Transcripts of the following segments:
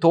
2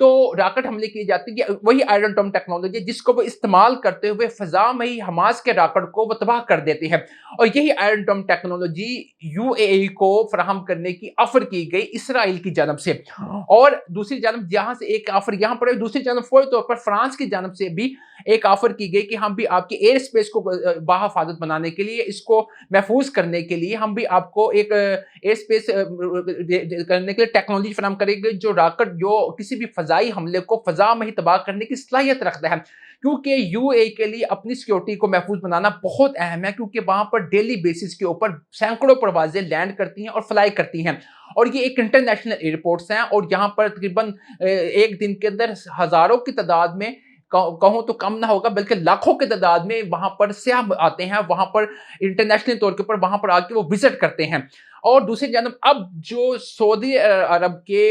تو راکٹ حملے کیے جاتے ہیں. وہی آئرن ڈوم ٹیکنالوجی جس کو وہ استعمال کرتے ہوئے فضا میں ہی حماس کے راکٹ کو وہ تباہ کر دیتے ہیں. اور یہی آئرن ڈوم ٹیکنالوجی UAE کو فراہم کرنے کی آفر کی گئی اسرائیل کی جانب سے. اور دوسری جانب جہاں سے ایک آفر یہاں پر ہے، دوسری جانب فوری طور پر فرانس کی جانب سے بھی ایک آفر کی گئی کہ ہم بھی آپ کی ایئر اسپیس کو باحفاظت بنانے کے لیے، اس کو محفوظ کرنے کے لیے ہم بھی آپ کو ایک ایئر اسپیس کرنے کے لیے ٹیکنالوجی فراہم کریں گے جو راکٹ جو کسی بھی فضائی حملے کو فضا میں ہی تباہ کرنے کی صلاحیت رکھتا ہے. کیونکہ UAE کے لیے اپنی سیکیورٹی کو محفوظ بنانا بہت اہم ہے، کیونکہ وہاں پر ڈیلی بیسس کے اوپر سینکڑوں پروازیں لینڈ کرتی ہیں اور فلائی کرتی ہیں، اور یہ ایک انٹرنیشنل ایئرپورٹس ہیں، اور یہاں پر تقریباً ایک دن کے اندر ہزاروں کی تعداد میں، کہوں تو کم نہ ہوگا بلکہ لاکھوں کی تعداد میں وہاں پر سیاح آتے ہیں، وہاں پر انٹرنیشنل طور کے اوپر وہاں پر آ کے وہ وزٹ کرتے ہیں. اور دوسری جانب اب جو سعودی عرب کے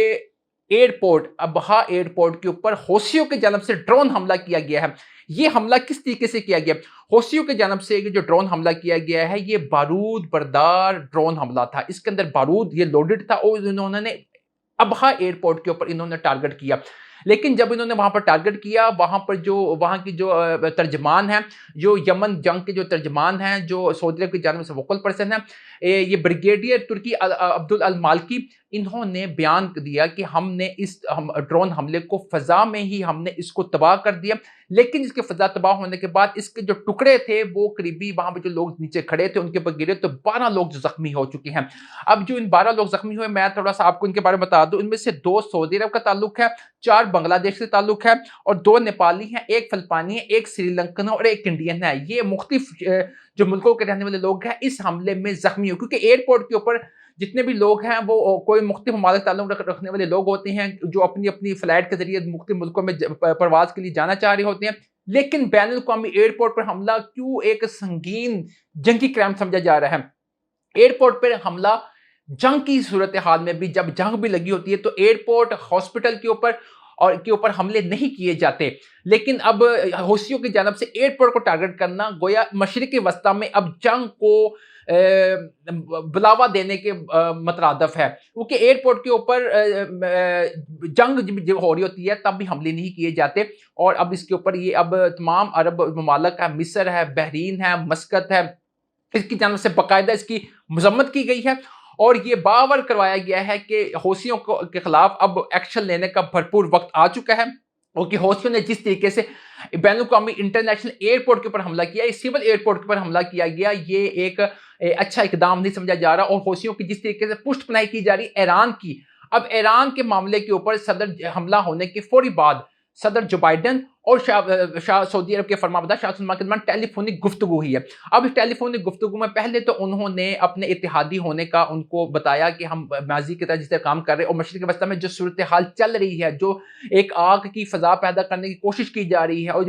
ایئرپورٹ ابہا ایئرپورٹ کے اوپر حوثیوں کی جانب سے ڈرون حملہ کیا گیا ہے. یہ حملہ کس طریقے سے کیا گیا؟ حوثیوں کی جانب سے جو ڈرون حملہ کیا گیا ہے یہ بارود بردار ڈرون حملہ تھا. اس کے اندر بارود یہ لوڈڈ تھا، اور انہوں نے ابہا ایئرپورٹ کے اوپر انہوں نے ٹارگٹ کیا. لیکن جب انہوں نے وہاں پر ٹارگٹ کیا، وہاں کی جو ترجمان ہیں، جو یمن جنگ کے جو ترجمان ہیں، جو سعودی عرب کی جانب سے ووکل پرسن ہیں، یہ بریگیڈیئر ترکی عبد المالکی، انہوں نے بیان دیا کہ ہم نے اس ڈرون حملے کو فضا میں ہی ہم نے اس کو تباہ کر دیا. لیکن اس کے فضا تباہ ہونے کے بعد اس کے جو ٹکڑے تھے وہ قریبی وہاں پہ جو لوگ نیچے کھڑے تھے ان کے اوپر گرے، تو 12 لوگ جو زخمی ہو چکے ہیں. اب جو ان 12 لوگ زخمی ہوئے، میں تھوڑا سا آپ کو ان کے بارے میں بتا دوں. ان میں سے 2 سعودی عرب کا تعلق ہے، 4 بنگلہ دیش سے تعلق ہے، اور 2 نیپالی ہیں، 1 فلپائنی ہے، 1 سری لنکن ہے اور 1 انڈین ہے. یہ مختلف جو ملکوں کے رہنے والے لوگ ہیں اس حملے میں زخمی ہو، کیونکہ ایئرپورٹ کے اوپر جتنے بھی لوگ ہیں وہ کوئی مختلف ممالک تعلق رکھنے والے لوگ ہوتے ہیں جو اپنی فلائٹ کے ذریعے مختلف ملکوں میں پرواز کے لیے جانا چاہ رہے ہوتے ہیں. لیکن بین الاقوامی ایئرپورٹ پر حملہ کیوں ایک سنگین جنگی کرائم سمجھا جا رہا ہے؟ ایئرپورٹ پر حملہ جنگ کی صورتحال میں بھی، جب جنگ بھی لگی ہوتی ہے تو ایئرپورٹ ہاسپٹل کے اوپر حملے نہیں کیے جاتے. لیکن اب حوثیوں کی جانب سے ایئرپورٹ کو ٹارگٹ کرنا گویا مشرق وسطی میں اب جنگ کو بلاوا دینے کے مترادف ہے، کیونکہ ایئرپورٹ کے اوپر جنگ جب ہو رہی ہوتی ہے تب بھی حملے نہیں کیے جاتے. اور اب اس کے اوپر یہ اب تمام عرب ممالک ہے، مصر ہے، بحرین ہے، مسقط ہے، اس کی جانب سے باقاعدہ اس کی مذمت کی گئی ہے، اور یہ باور کروایا گیا ہے کہ حوثیوں کے خلاف اب ایکشن لینے کا بھرپور وقت آ چکا ہے. کہ حوثیوں نے جس طریقے سے بین الاقوامی انٹرنیشنل ایئرپورٹ کے اوپر حملہ کیا، سول ایئرپورٹ کے اوپر حملہ کیا گیا، یہ ایک اچھا اقدام نہیں سمجھا جا رہا. اور حوثیوں کی جس طریقے سے پشت پناہی کی جا رہی ایران کی، اب ایران کے معاملے کے اوپر حملہ ہونے کے فوری بعد صدر جو بائیڈن اور سعودی عرب کے فرمانبردار شاہ سلمان کے درمیان ٹیلی فونک گفتگو ہوئی ہے. اب اس ٹیلی فونک گفتگو میں پہلے تو انہوں نے اپنے اتحادی ہونے کا ان کو بتایا کہ ہم ماضی کی طرح جس طرح کام کر رہے ہیں، اور مشرق وسطی میں جو صورتحال چل رہی ہے، جو ایک آگ کی فضا پیدا کرنے کی کوشش کی جا رہی ہے، اور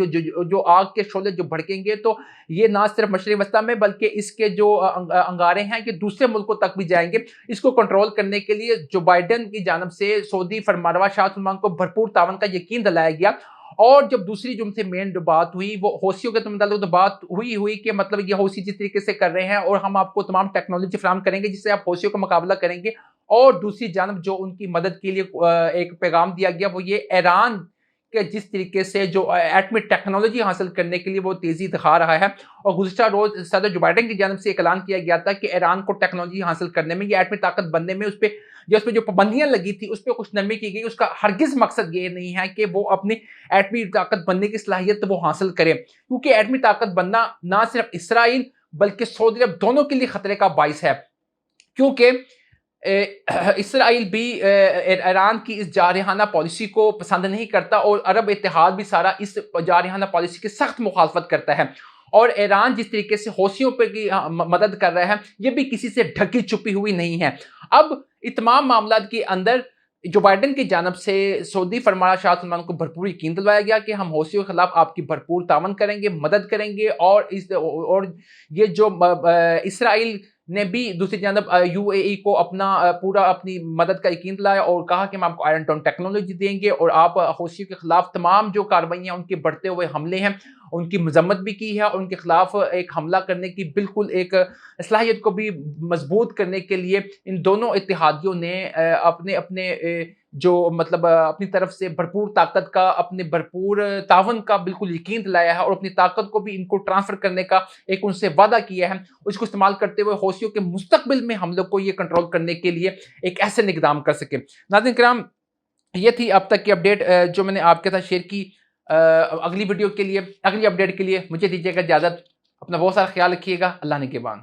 جو آگ کے شعلے جو بھڑکیں گے تو یہ نہ صرف مشرق وسطی میں بلکہ اس کے جو انگارے ہیں کہ دوسرے ملکوں تک بھی جائیں گے. اس کو کنٹرول کرنے کے لیے جو بائیڈن کی جانب سے سعودی فرمانروا شاہ سلمان کو بھرپور تعاون کا یقین دلایا گیا. اور جب دوسری جو سے مین بات ہوئی وہ حوثیوں کے متعلق بات ہوئی کہ مطلب یہ حوثی جس طریقے سے کر رہے ہیں اور ہم آپ کو تمام ٹیکنالوجی فراہم کریں گے جس سے آپ حوثیوں کا مقابلہ کریں گے. اور دوسری جانب جو ان کی مدد کے لیے ایک پیغام دیا گیا وہ یہ ایران کہ جس طریقے سے جو ایٹمی ٹیکنالوجی حاصل کرنے کے لیے وہ تیزی دکھا رہا ہے. اور گزشتہ روز صدر جو بائیڈن کی جانب سے اعلان کیا گیا تھا کہ ایران کو ٹیکنالوجی حاصل کرنے میں، یہ ایٹمی طاقت بننے میں، اس پہ جو پابندیاں لگی تھی اس پہ کچھ نرمی کی گئی. اس کا ہرگز مقصد یہ نہیں ہے کہ وہ اپنی ایٹمی طاقت بننے کی صلاحیت وہ حاصل کرے، کیونکہ ایٹمی طاقت بننا نہ صرف اسرائیل بلکہ سعودی عرب دونوں کے لیے خطرے کا باعث ہے. کیونکہ اسرائیل بھی ایران کی اس جارحانہ پالیسی کو پسند نہیں کرتا، اور عرب اتحاد بھی سارا اس جارحانہ پالیسی کی سخت مخالفت کرتا ہے. اور ایران جس طریقے سے حوثیوں پہ کی مدد کر رہا ہے یہ بھی کسی سے ڈھکی چھپی ہوئی نہیں ہے. اب تمام معاملات کے اندر جو بائیڈن کی جانب سے سعودی فرمانروا شاہ سلمان کو بھرپور یقین دلوایا گیا کہ ہم حوثیوں کے خلاف آپ کی بھرپور تعاون کریں گے، مدد کریں گے. اور یہ جو اسرائیل نے بھی دوسری جانب UAE کو اپنی مدد کا یقین دلایا اور کہا کہ ہم آپ کو آئرن ڈوم ٹیکنالوجی دیں گے، اور آپ حوثیوں کے خلاف تمام جو کارروائیاں ان کے بڑھتے ہوئے حملے ہیں ان کی مذمت بھی کی ہے اور ان کے خلاف ایک حملہ کرنے کی بالکل ایک صلاحیت کو بھی مضبوط کرنے کے لیے ان دونوں اتحادیوں نے اپنے اپنے جو مطلب اپنی طرف سے بھرپور طاقت کا، اپنے بھرپور تعاون کا بالکل یقین دلایا ہے اور اپنی طاقت کو بھی ان کو ٹرانسفر کرنے کا ایک ان سے وعدہ کیا ہے، اس کو استعمال کرتے ہوئے حوثیوں کے مستقبل میں حملوں کو یہ کنٹرول کرنے کے لیے ایک ایسے اقدام کر سکے۔ ناظرین کرام، یہ تھی اب تک کی اپڈیٹ جو میں نے آپ کے ساتھ شیئر کی۔ اگلی ویڈیو کے لیے، اگلی اپڈیٹ کے لیے مجھے دیجیے گا اجازت۔ اپنا بہت سارا خیال رکھیے گا۔ اللہ نگہبان۔